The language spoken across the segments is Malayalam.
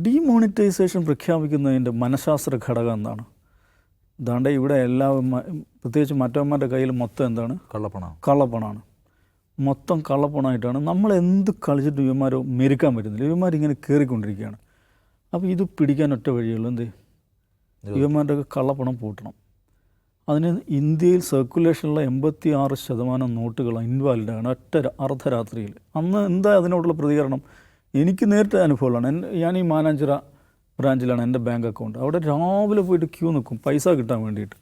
ഡീമോണിറ്റൈസേഷൻ പ്രഖ്യാപിക്കുന്നതിൻ്റെ മനഃശാസ്ത്ര ഘടകം എന്താണ്? ദാണ്ടെ ഇവിടെ പ്രത്യേകിച്ച് മറ്റവന്മാരുടെ കയ്യിൽ മൊത്തം എന്താണ്? കള്ളപ്പണമാണ്. മൊത്തം കള്ളപ്പണമായിട്ടാണ്. നമ്മൾ എന്ത് കളിച്ചിട്ട് ഇവന്മാരോ മെരുക്കാൻ പറ്റുന്നില്ല. ഇവന്മാരിങ്ങനെ കയറിക്കൊണ്ടിരിക്കുകയാണ്. അപ്പോൾ ഇത് പിടിക്കാൻ ഒറ്റ വഴിയുള്ളൂ. എന്ത്? ഇവന്മാരുടെ കള്ളപ്പണം പൂട്ടണം. അതിന് ഇന്ത്യയിൽ സർക്കുലേഷനുള്ള 86% നോട്ടുകൾ ഇൻവാലിഡാണ് ഒറ്റ അർദ്ധരാത്രിയിൽ. അന്ന് എന്താ അതിനോടുള്ള പ്രതികരണം? എനിക്ക് നേരിട്ട് അനുഭവമാണ്. ഞാൻ ഈ മാനാഞ്ചിറ ബ്രാഞ്ചിലാണ് എൻ്റെ ബാങ്ക് അക്കൗണ്ട്. അവിടെ രാവിലെ പോയിട്ട് ക്യൂ നിൽക്കും പൈസ കിട്ടാൻ വേണ്ടിയിട്ട്.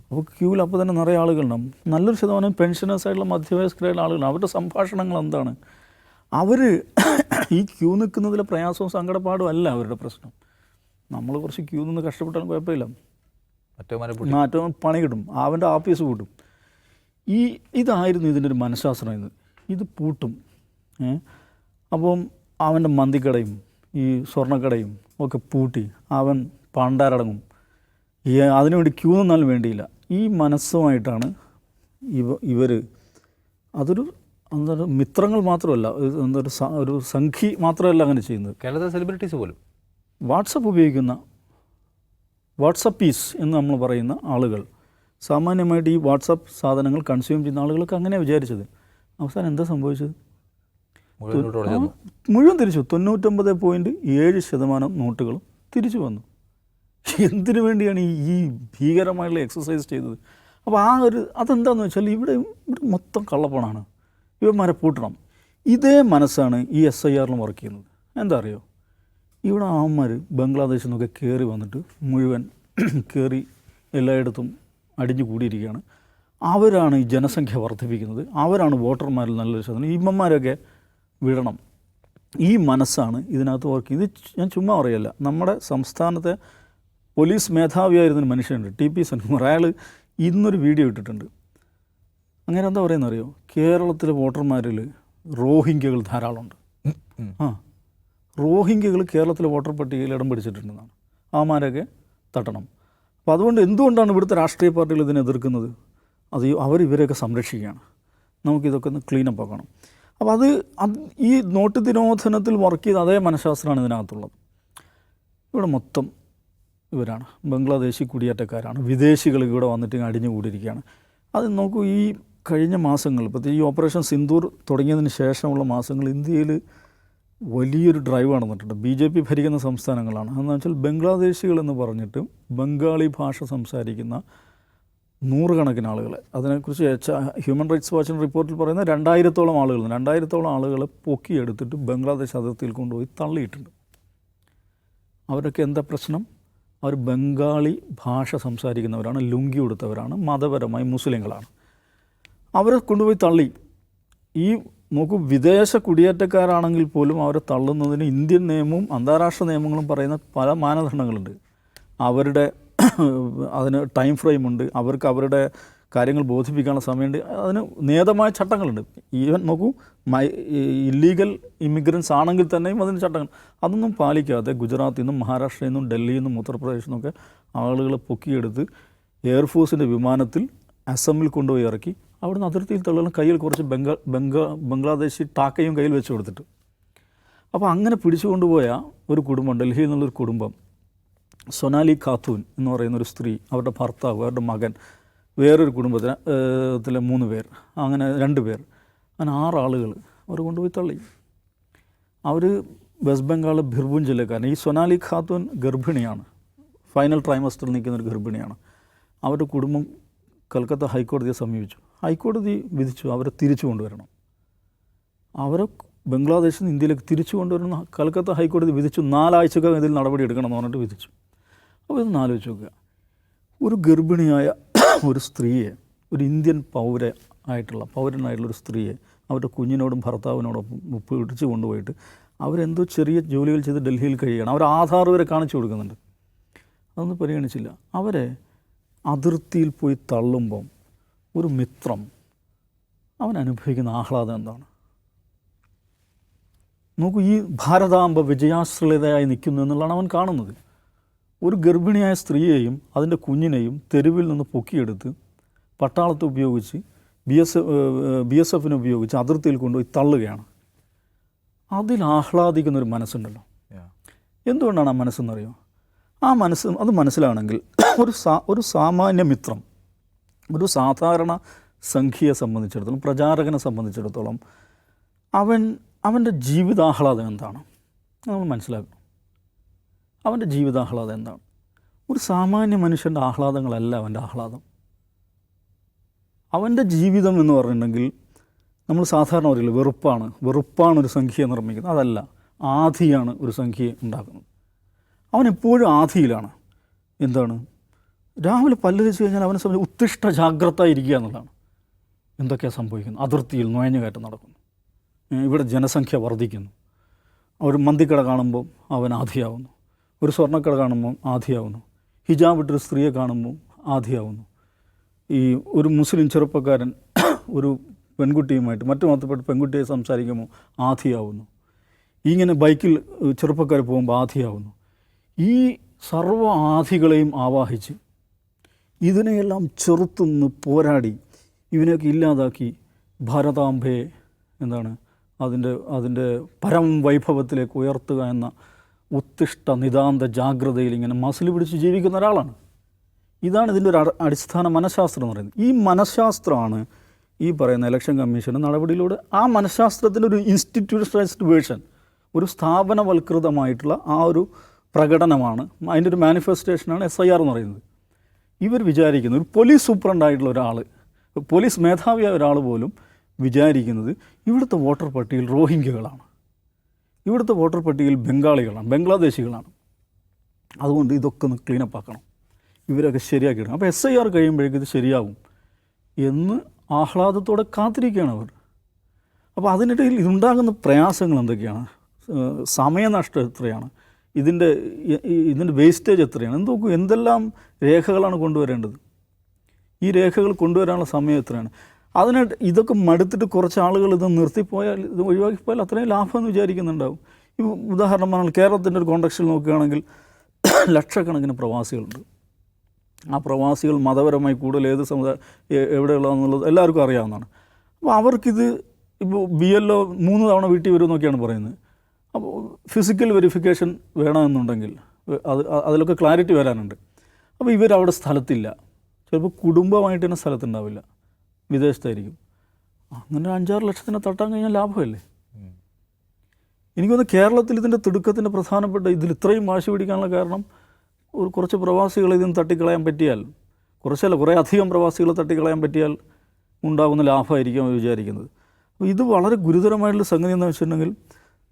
അപ്പോൾ ക്യൂവിൽ അപ്പോൾ തന്നെ നിറയെ ആളുകളുണ്ടാവും. നല്ലൊരു ശതമാനം പെൻഷനേഴ്സായിട്ടുള്ള മധ്യവയസ്കരായിട്ടുള്ള ആളുകളാണ്. അവരുടെ സംഭാഷണങ്ങൾ എന്താണ്? അവർ ഈ ക്യൂ നിൽക്കുന്നതിലെ പ്രയാസവും സങ്കടപ്പാടും അല്ല അവരുടെ പ്രശ്നം. നമ്മൾ കുറച്ച് ക്യൂ നിന്ന് കഷ്ടപ്പെട്ടാലും കുഴപ്പമില്ല, മറ്റോ പണി കിട്ടും, അവൻ്റെ ആഫീസ് പൂട്ടും. ഇതായിരുന്നു ഇതിൻ്റെ ഒരു മനഃശാസ്ത്രം. ഇത് പൂട്ടും. അപ്പം അവൻ്റെ മന്തിക്കടയും ഈ സ്വർണ്ണക്കടയും ഒക്കെ പൂട്ടി അവൻ പണ്ടാരടങ്ങും. അതിനുവേണ്ടി ക്യൂ നിന്നാലും വേണ്ടിയില്ല. ഈ മനസ്സുമായിട്ടാണ് ഇവർ അതൊരു മിത്രങ്ങൾ മാത്രമല്ല, ഒരു സംഖ്യ മാത്രമല്ല അങ്ങനെ ചെയ്യുന്നത്. കേരളത്തിലെ സെലിബ്രിറ്റീസ് പോലും വാട്സപ്പ് ഉപയോഗിക്കുന്ന വാട്സപ്പീസ് എന്ന് നമ്മൾ പറയുന്ന ആളുകൾ, സാമാന്യമായിട്ട് ഈ വാട്സപ്പ് സാധനങ്ങൾ കൺസ്യൂം ചെയ്യുന്ന ആളുകൾക്ക് അങ്ങനെ വിചാരിച്ചത്. അവസാനം എന്താ സംഭവിച്ചത്? മുഴുവൻ തിരിച്ചു. 99.7% നോട്ടുകളും തിരിച്ചു വന്നു. എന്തിനു വേണ്ടിയാണ് ഈ ഭീകരമായിട്ടുള്ള എക്സസൈസ് ചെയ്തത്? അപ്പോൾ അതെന്താണെന്ന് വെച്ചാൽ ഇവിടെ മൊത്തം കള്ളപ്പണമാണ്, ഇവന്മാരെ പൂട്ടണം. ഇതേ മനസ്സാണ് ഈ SIRലും വർക്ക് ചെയ്യുന്നത്. എന്താ അറിയോ? ഇവിടെ ആവന്മാർ ബംഗ്ലാദേശിൽ നിന്നൊക്കെ കയറി വന്നിട്ട് മുഴുവൻ കയറി എല്ലായിടത്തും അടിഞ്ഞു കൂടിയിരിക്കുകയാണ്. അവരാണ് ഈ ജനസംഖ്യ വർദ്ധിപ്പിക്കുന്നത്. അവരാണ് വോട്ടർമാരിൽ നല്ലൊരു ശതമാനം. ഇമ്മന്മാരൊക്കെ വിടണം. ഈ മനസ്സാണ് ഇതിനകത്ത് വർക്ക് ചെയ്യുന്നത്. ഇത് ഞാൻ ചുമ്മാ പറയല്ല. നമ്മുടെ സംസ്ഥാനത്തെ പോലീസ് മേധാവിയായിരുന്നൊരു മനുഷ്യനുണ്ട്, TP സെൻകുമാർ. അയാൾ ഇന്നൊരു വീഡിയോ ഇട്ടിട്ടുണ്ട്. അങ്ങനെ എന്താ പറയുന്നത് അറിയോ? കേരളത്തിലെ വോട്ടർമാരിൽ റോഹിംഗ്യകൾ ധാരാളമുണ്ട്. റോഹിംഗ്യകൾ കേരളത്തിലെ വോട്ടർ പട്ടികയിൽ ഇടം പിടിച്ചിട്ടുണ്ടെന്നാണ്. അവന്മാരൊക്കെ തട്ടണം. അപ്പോൾ അതുകൊണ്ട് എന്തുകൊണ്ടാണ് ഇവിടുത്തെ രാഷ്ട്രീയ പാർട്ടികൾ ഇതിനെ എതിർക്കുന്നത്? ഇവരെയൊക്കെ സംരക്ഷിക്കുകയാണ്. നമുക്കിതൊക്കെ ഒന്ന് ക്ലീനപ്പ് ആക്കണം. അപ്പോൾ ഈ നോട്ട് നിരോധനത്തിൽ വർക്ക് ചെയ്ത അതേ മനഃശാസ്ത്രമാണ് ഇതിനകത്തുള്ളത്. ഇവിടെ മൊത്തം ഇവരാണ് ബംഗ്ലാദേശി കുടിയേറ്റക്കാരാണ്. വിദേശികൾ ഇവിടെ വന്നിട്ട് അടിഞ്ഞു കൂടിയിരിക്കുകയാണ്. അത് നോക്കൂ, ഈ കഴിഞ്ഞ മാസങ്ങൾ, പ്രത്യേകിച്ച് ഈ ഓപ്പറേഷൻ സിന്ദൂർ തുടങ്ങിയതിന് ശേഷമുള്ള മാസങ്ങൾ ഇന്ത്യയിൽ വലിയൊരു ഡ്രൈവ് നടന്നിട്ടുണ്ട്. BJP ഭരിക്കുന്ന സംസ്ഥാനങ്ങളാണ്. അതെന്ന് വെച്ചാൽ ബംഗ്ലാദേശികൾ എന്ന് പറഞ്ഞിട്ട് ബംഗാളി ഭാഷ സംസാരിക്കുന്ന നൂറുകണക്കിന് ആളുകളെ, അതിനെക്കുറിച്ച് ഹ്യൂമൻ റൈറ്റ്സ് വാച്ചിൻ്റെ റിപ്പോർട്ടിൽ പറയുന്ന 2000-ഓളം ആളുകൾ, 2000-ഓളം ആളുകളെ പൊക്കിയെടുത്തിട്ട് ബംഗ്ലാദേശ് അതിർത്തിയിൽ കൊണ്ടുപോയി തള്ളിയിട്ടുണ്ട്. അവരൊക്കെ എന്താ പ്രശ്നം? അവർ ബംഗാളി ഭാഷ സംസാരിക്കുന്നവരാണ്, ലുങ്കി ഉടുത്തവരാണ്, മതപരമായി മുസ്ലിങ്ങളാണ്. അവരെ കൊണ്ടുപോയി തള്ളി. ഈ നോക്കൂ, വിദേശ കുടിയേറ്റക്കാരാണെങ്കിൽ പോലും അവരെ തള്ളുന്നതിന് ഇന്ത്യൻ നിയമവും അന്താരാഷ്ട്ര നിയമങ്ങളും പറയുന്ന പല മാനദണ്ഡങ്ങളുണ്ട്. അതിന് ടൈം ഫ്രെയിമുണ്ട്, അവർക്ക് അവരുടെ കാര്യങ്ങൾ ബോധിപ്പിക്കാനുള്ള സമയമുണ്ട്, അതിന് നിയതമായ ചട്ടങ്ങളുണ്ട്. ഈവൻ നോക്കൂ, ഇല്ലീഗൽ ഇമിഗ്രൻസ് ആണെങ്കിൽ തന്നെയും അതിന് ചട്ടങ്ങൾ. അതൊന്നും പാലിക്കാതെ ഗുജറാത്തിൽ നിന്നും മഹാരാഷ്ട്രയിൽ നിന്നും ഡൽഹിയിൽ നിന്നും ഉത്തർപ്രദേശിൽ നിന്നൊക്കെ ആളുകളെ പൊക്കിയെടുത്ത് എയർഫോഴ്സിൻ്റെ വിമാനത്തിൽ അസമിൽ കൊണ്ടുപോയി ഇറക്കി അവിടുന്ന് അതിർത്തിയിൽ തള്ളുന്ന കയ്യിൽ കുറച്ച് ബംഗ്ലാദേശി ടാക്കയും കയ്യിൽ വെച്ച് കൊടുത്തിട്ട്. അപ്പോൾ അങ്ങനെ പിടിച്ചുകൊണ്ടുപോയ ഒരു കുടുംബം, ഡൽഹിയിൽ നിന്നുള്ളൊരു കുടുംബം, സൊനാലി ഖാത്തൂൻ എന്ന് പറയുന്നൊരു സ്ത്രീ, അവരുടെ ഭർത്താവ്, അവരുടെ മകൻ, വേറൊരു കുടുംബത്തിലെ 3 പേർ, അങ്ങനെ 2 പേർ, അങ്ങനെ 6 ആളുകൾ അവർ കൊണ്ടുപോയി തള്ളി. അവർ വെസ്റ്റ് ബംഗാൾ ബിർഭൂം ജില്ലക്കാരൻ. ഈ സൊനാലി ഖാത്തൂൻ ഗർഭിണിയാണ്, ഫൈനൽ ട്രൈമസ്റ്ററിൽ നിൽക്കുന്നൊരു ഗർഭിണിയാണ്. അവരുടെ കുടുംബം കൽക്കത്ത ഹൈക്കോടതിയെ സമീപിച്ചു. ഹൈക്കോടതി വിധിച്ചു അവരെ തിരിച്ചു കൊണ്ടുവരണം. അവരെ ബംഗ്ലാദേശിൽ നിന്ന് ഇന്ത്യയിലേക്ക് തിരിച്ചു കൊണ്ടുവരുന്ന കൽക്കത്ത ഹൈക്കോടതി വിധിച്ചു. 4 ആഴ്ചക്കകം ഇതിൽ നടപടി എടുക്കണം എന്ന് പറഞ്ഞിട്ട് വിധിച്ചു. അപ്പോൾ ഇതൊന്ന് ആലോചിച്ച് നോക്കുക. ഒരു ഗർഭിണിയായ ഒരു സ്ത്രീയെ, ഒരു ഇന്ത്യൻ പൗരനായിട്ടുള്ളൊരു സ്ത്രീയെ അവരുടെ കുഞ്ഞിനോടും ഭർത്താവിനോടൊപ്പം പിടിച്ചു കൊണ്ടുപോയിട്ട് അവരെന്തോ ചെറിയ ജോലികൾ ചെയ്ത് ഡൽഹിയിൽ കഴിയുകയാണ്. അവർ ആധാർ വരെ കാണിച്ചു കൊടുക്കുന്നുണ്ട്. അതൊന്നും പരിഗണിച്ചില്ല. അവരെ അതിർത്തിയിൽ പോയി തള്ളുമ്പം ഒരു മിത്രം അവൻ അനുഭവിക്കുന്ന ആഹ്ലാദം എന്താണ്? നോക്കൂ, ഈ ഭാരതാംബ വിജയാശ്രളിതയായി നിൽക്കുന്നു എന്നുള്ളതാണ് അവൻ കാണുന്നത്. ഒരു ഗർഭിണിയായ സ്ത്രീയെയും അതിൻ്റെ കുഞ്ഞിനെയും തെരുവിൽ നിന്ന് പൊക്കിയെടുത്ത് പട്ടാളത്തെ ഉപയോഗിച്ച് BSF ഉപയോഗിച്ച് അതിർത്തിയിൽ കൊണ്ടുപോയി തള്ളുകയാണ്. അതിൽ ആഹ്ലാദിക്കുന്നൊരു മനസ്സുണ്ടല്ലോ. എന്തുകൊണ്ടാണ് ആ മനസ്സെന്നറിയോ? ആ മനസ്സ് അത് മനസ്സിലാണെങ്കിൽ ഒരു സാമാന്യ മിത്രം, ഒരു സാധാരണ സംഖ്യയെ സംബന്ധിച്ചിടത്തോളം, പ്രചാരകനെ സംബന്ധിച്ചിടത്തോളം അവൻ്റെ ജീവിതാഹ്ലാദം എന്താണ് നമ്മൾ മനസ്സിലാക്കണം. അവൻ്റെ ജീവിതാഹ്ലാദം എന്താണ്? ഒരു സാമാന്യ മനുഷ്യൻ്റെ ആഹ്ലാദങ്ങളല്ല അവൻ്റെ ആഹ്ലാദം. അവൻ്റെ ജീവിതം എന്ന് പറഞ്ഞിട്ടുണ്ടെങ്കിൽ നമ്മൾ സാധാരണ പറയില്ല, വെറുപ്പാണ് ഒരു സംഖ്യയെ നിർമ്മിക്കുന്നത്. അതല്ല, ആധിയാണ് ഒരു സംഖ്യയെ ഉണ്ടാക്കുന്നത്. അവനെപ്പോഴും ആധിയിലാണ്. എന്താണ്? രാവിലെ പല്ല് തേച്ച് കഴിഞ്ഞാൽ അവനെ സംബന്ധിച്ച് ഉത്തിഷ്ഠ ജാഗ്രത ഇരിക്കുക എന്നുള്ളതാണ്. എന്തൊക്കെയാണ് സംഭവിക്കുന്നത്? അതിർത്തിയിൽ നുഴഞ്ഞുകയറ്റം നടക്കുന്നു, ഇവിടെ ജനസംഖ്യ വർദ്ധിക്കുന്നു. ഒരു മന്തിക്കട കാണുമ്പോൾ അവൻ ആധിയാവുന്നു, ഒരു സ്വർണ്ണക്കട കാണുമ്പോൾ ആധിയാവുന്നു, ഹിജാബ് ഇട്ടൊരു സ്ത്രീയെ കാണുമ്പോൾ ആധിയാവുന്നു. ഈ ഒരു മുസ്ലിം ചെറുപ്പക്കാരൻ ഒരു പെൺകുട്ടിയുമായിട്ട്, മറ്റു മതപ്പെട്ട പെൺകുട്ടിയെ സംസാരിക്കുമ്പോൾ ആധിയാവുന്നു. ഇങ്ങനെ ബൈക്കിൽ ചെറുപ്പക്കാർ പോകുമ്പോൾ ആധിയാവുന്നു. ഈ സർവ്വ ആധികളെയും ആവാഹിച്ച് ഇതിനെയെല്ലാം ചെറുത്തുനിന്ന് പോരാടി ഇവനെയൊക്കെ ഇല്ലാതാക്കി ഭാരതാംബയെ അതിൻ്റെ പരം വൈഭവത്തിലേക്ക് ഉയർത്തുക എന്ന ഉത്തിഷ്ഠ നിതാന്ത ജാഗ്രതയിൽ ഇങ്ങനെ മസിൽ പിടിച്ച് ജീവിക്കുന്ന ഒരാളാണ്. ഇതാണ് ഇതിൻ്റെ ഒരു അടിസ്ഥാന മനഃശാസ്ത്രം എന്ന് പറയുന്നത്. ഈ മനഃശാസ്ത്രമാണ് ഈ പറയുന്ന ഇലക്ഷൻ കമ്മീഷൻ്റെ നടപടിയിലൂടെ, ആ മനഃശാസ്ത്രത്തിൻ്റെ ഒരു ഇൻസ്റ്റിറ്റ്യൂഷണലൈസ്ഡ് വേർഷൻ, ഒരു സ്ഥാപനവൽകൃതമായിട്ടുള്ള ആ ഒരു പ്രകടനമാണ്, അതിൻ്റെ ഒരു മാനിഫെസ്റ്റേഷനാണ് SIR എന്ന് പറയുന്നത്. ഇവർ വിചാരിക്കുന്നത്, ഒരു പോലീസ് സൂപ്രണ്ടായിട്ടുള്ള ഒരാൾ, പോലീസ് മേധാവിയായ ഒരാൾ പോലും വിചാരിക്കുന്നത് ഇവിടുത്തെ വോട്ടർ പട്ടികയിൽ റോഹിംഗ്യകളാണ്, ഇവിടുത്തെ വോട്ടർ പട്ടികയിൽ ബംഗാളികളാണ്, ബംഗ്ലാദേശികളാണ്. അതുകൊണ്ട് ഇതൊക്കെ ഒന്ന് ക്ലീനപ്പ് ആക്കണം, ഇവരൊക്കെ ശരിയാക്കിയിടണം. അപ്പോൾ SIR കഴിയുമ്പോഴേക്കും ഇത് ശരിയാവും എന്ന് ആഹ്ലാദത്തോടെ കാത്തിരിക്കുകയാണ് അവർ. അപ്പോൾ അതിനിടയിൽ ഇതുണ്ടാകുന്ന പ്രയാസങ്ങൾ എന്തൊക്കെയാണ്? സമയനഷ്ടം എത്രയാണ്? ഇതിൻ്റെ വേസ്റ്റേജ് എത്രയാണ്? എന്തെല്ലാം രേഖകളാണ് കൊണ്ടുവരേണ്ടത്? ഈ രേഖകൾ കൊണ്ടുവരാനുള്ള സമയം എത്രയാണ്? ഇതൊക്കെ മടുത്തിട്ട് കുറച്ച് ആളുകൾ ഇത് നിർത്തിപ്പോയാൽ, ഇത് ഒഴിവാക്കിപ്പോയാൽ അത്രയും ലാഭമെന്ന് വിചാരിക്കുന്നുണ്ടാവും. ഈ ഉദാഹരണം പറഞ്ഞാൽ കേരളത്തിൻ്റെ ഒരു കോണ്ടക്സ്റ്റിൽ നോക്കുകയാണെങ്കിൽ ലക്ഷക്കണക്കിന് പ്രവാസികളുണ്ട്. ആ പ്രവാസികൾ മതപരമായി കൂടുതൽ ഏത് സമുദായം എവിടെയുള്ളതെന്നുള്ളത് എല്ലാവർക്കും അറിയാവുന്നതാണ്. അപ്പോൾ അവർക്കിത് ഇപ്പോൾ BLO 3 തവണ വീട്ടിൽ വരുമെന്നൊക്കെയാണ് പറയുന്നത്. അപ്പോൾ ഫിസിക്കൽ വെരിഫിക്കേഷൻ വേണമെന്നുണ്ടെങ്കിൽ അതിലൊക്കെ ക്ലാരിറ്റി വരാനുണ്ട്. അപ്പോൾ ഇവരവിടെ സ്ഥലത്തില്ല, ചിലപ്പോൾ കുടുംബമായിട്ട് തന്നെ സ്ഥലത്തുണ്ടാവില്ല, വിദേശത്തായിരിക്കും. അങ്ങനെ 5-6 ലക്ഷത്തിനെ തട്ടാൻ കഴിഞ്ഞാൽ ലാഭമല്ലേ? എനിക്കൊന്ന് കേരളത്തിൽ ഇതിൻ്റെ തിടുക്കത്തിൻ്റെ പ്രധാനപ്പെട്ട ഇതിൽ ഇത്രയും വാശി പിടിക്കാനുള്ള കാരണം, കുറച്ച് പ്രവാസികളെ ഇതിന് തട്ടിക്കളയാൻ പറ്റിയാൽ, കുറേ അധികം പ്രവാസികളെ തട്ടിക്കളയാൻ പറ്റിയാൽ ഉണ്ടാകുന്ന ലാഭമായിരിക്കും അവർ വിചാരിക്കുന്നത്. അപ്പോൾ ഇത് വളരെ ഗുരുതരമായിട്ടുള്ള സംഗതി എന്ന് വെച്ചിട്ടുണ്ടെങ്കിൽ,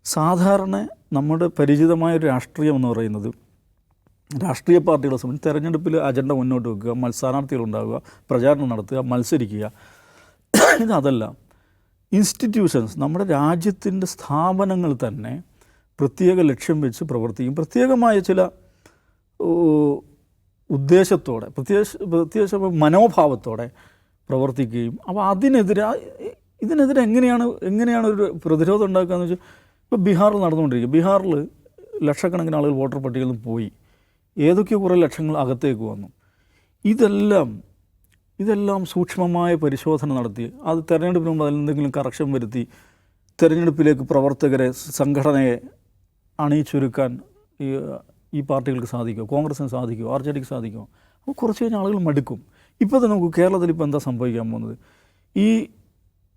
സാധാരണ നമ്മുടെ പരിചിതമായൊരു രാഷ്ട്രീയം എന്ന് പറയുന്നത്, രാഷ്ട്രീയ പാർട്ടികളെ സംബന്ധിച്ച് തെരഞ്ഞെടുപ്പിൽ അജണ്ട മുന്നോട്ട് വെക്കുക, സ്ഥാനാർത്ഥികളുണ്ടാവുക, പ്രചാരണം നടത്തുക, മത്സരിക്കുക. ഇതല്ല. ഇൻസ്റ്റിറ്റ്യൂഷൻസ്, നമ്മുടെ രാജ്യത്തിൻ്റെ സ്ഥാപനങ്ങൾ തന്നെ പ്രത്യേക ലക്ഷ്യം വെച്ച് പ്രവർത്തിക്കും, പ്രത്യേകമായ ചില ഉദ്ദേശത്തോടെ, പ്രത്യേക മനോഭാവത്തോടെ പ്രവർത്തിക്കുകയും. അപ്പോൾ ഇതിനെതിരെ എങ്ങനെയാണ് ഒരു പ്രതിരോധം ഉണ്ടാക്കുകയെന്ന് വെച്ചാൽ, ഇപ്പോൾ ബീഹാറിൽ നടന്നുകൊണ്ടിരിക്കുക. ബീഹാറിൽ ലക്ഷക്കണക്കിന് ആളുകൾ വോട്ടർ പട്ടികയിൽ നിന്ന് പോയി, ഏതൊക്കെയോ കുറേ ലക്ഷങ്ങൾ അകത്തേക്ക് വന്നു. ഇതെല്ലാം സൂക്ഷ്മമായ പരിശോധന നടത്തി, അത് തെരഞ്ഞെടുപ്പിന് മുമ്പ് അതിലെന്തെങ്കിലും കറക്ഷൻ വരുത്തി തെരഞ്ഞെടുപ്പിലേക്ക് പ്രവർത്തകരെ, സംഘടനയെ അണിയിച്ചൊരുക്കാൻ ഈ പാർട്ടികൾക്ക് സാധിക്കുമോ? കോൺഗ്രസിന് സാധിക്കുമോ? RJDക്ക് സാധിക്കുമോ? അപ്പോൾ കുറച്ച് കഴിഞ്ഞ ആളുകൾ മടുക്കും. ഇപ്പോൾ തന്നെ നമുക്ക് കേരളത്തിൽ ഇപ്പോൾ എന്താ സംഭവിക്കാൻ പോകുന്നത്? ഈ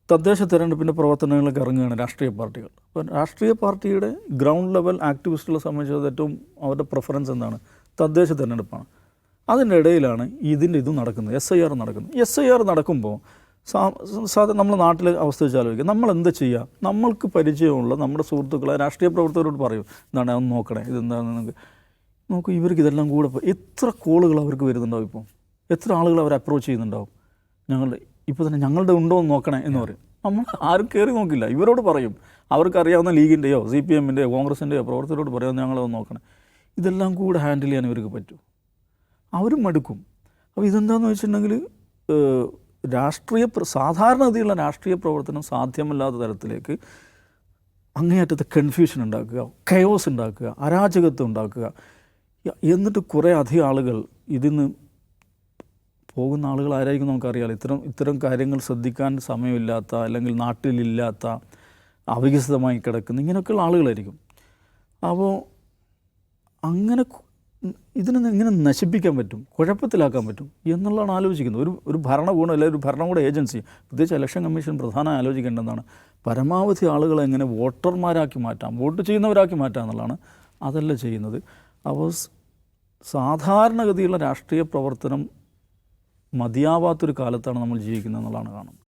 തദ്ദേശ തെരഞ്ഞെടുപ്പിൻ്റെ പ്രവർത്തനങ്ങളിലേക്ക് ഇറങ്ങുകയാണ് രാഷ്ട്രീയ പാർട്ടികൾ. അപ്പോൾ രാഷ്ട്രീയ പാർട്ടിയുടെ ഗ്രൗണ്ട് ലെവൽ ആക്ടിവിസ്റ്റുകളെ സംബന്ധിച്ചത് ഏറ്റവും അവരുടെ പ്രിഫറൻസ് എന്താണ്? തദ്ദേശ തെരഞ്ഞെടുപ്പാണ്. അതിൻ്റെ ഇടയിലാണ് ഇതും നടക്കുന്നത്, SIR നടക്കുന്നത്. SIR നടക്കുമ്പോൾ നമ്മുടെ നാട്ടിലെ അവസ്ഥ വെച്ച് ആലോചിക്കുക. നമ്മൾ എന്താ ചെയ്യുക? നമ്മൾക്ക് പരിചയമുള്ള നമ്മുടെ സുഹൃത്തുക്കളെ, രാഷ്ട്രീയ പ്രവർത്തകരോട് പറയും, എന്താണ് അതൊന്ന് നോക്കണേ, ഇതെന്താണെന്ന് നോക്കൂ. ഇവർക്ക് ഇതെല്ലാം കൂടെ എത്ര കോളുകൾ അവർക്ക് വരുന്നുണ്ടാവും, ഇപ്പോൾ എത്ര ആളുകൾ അവർ അപ്രോച്ച് ചെയ്യുന്നുണ്ടാവും. ഇപ്പോൾ തന്നെ ഞങ്ങളുടെ ഉണ്ടോ എന്ന് നോക്കണേ എന്ന് പറയും. നമ്മൾ ആരും കയറി നോക്കില്ല, ഇവരോട് പറയും. അവർക്കറിയാവുന്ന ലീഗിൻ്റെയോ CPMൻ്റെയോ കോൺഗ്രസിൻ്റെയോ പ്രവർത്തകരോട് പറയാം, ഞങ്ങളത് നോക്കണേ. ഇതെല്ലാം കൂടെ ഹാൻഡിൽ ചെയ്യാൻ ഇവർക്ക് പറ്റും. അവരും മടുക്കും. അപ്പോൾ ഇതെന്താണെന്ന് വെച്ചിട്ടുണ്ടെങ്കിൽ, സാധാരണഗതിയുള്ള രാഷ്ട്രീയ പ്രവർത്തനം സാധ്യമല്ലാത്ത തരത്തിലേക്ക് അങ്ങേയറ്റത്തെ കൺഫ്യൂഷൻ ഉണ്ടാക്കുക, കയോസ് ഉണ്ടാക്കുക, അരാജകത്വം ഉണ്ടാക്കുക. എന്നിട്ട് കുറേ അധികം ആളുകൾ ഇതിന്ന് പോകുന്ന ആളുകൾ ആരായിരിക്കും നമുക്കറിയാലോ. ഇത്തരം കാര്യങ്ങൾ ശ്രദ്ധിക്കാൻ സമയമില്ലാത്ത, അല്ലെങ്കിൽ നാട്ടിലില്ലാത്ത, അവികസിതമായി കിടക്കുന്ന ഇങ്ങനെയൊക്കെയുള്ള ആളുകളായിരിക്കും. അപ്പോൾ അങ്ങനെ ഇതിനെ എങ്ങനെ നശിപ്പിക്കാൻ പറ്റും, കുഴപ്പത്തിലാക്കാൻ പറ്റും എന്നുള്ളതാണ് ആലോചിക്കുന്നത്. ഒരു ഭരണകൂടം അല്ലെങ്കിൽ ഒരു ഭരണകൂട ഏജൻസി, പ്രത്യേകിച്ച് ഇലക്ഷൻ കമ്മീഷൻ പ്രധാനമായി ആലോചിക്കേണ്ടതാണ് പരമാവധി ആളുകളെ എങ്ങനെ വോട്ടർമാരാക്കി മാറ്റാം, വോട്ട് ചെയ്യുന്നവരാക്കി മാറ്റാം എന്നുള്ളതാണ്. അതല്ല ചെയ്യുന്നത്. അപ്പോൾ സാധാരണഗതിയുള്ള രാഷ്ട്രീയ പ്രവർത്തനം മതിയാവാത്തൊരു കാലത്താണ് നമ്മൾ ജീവിക്കുന്നത് എന്നുള്ളതാണ് കാണുന്നത്.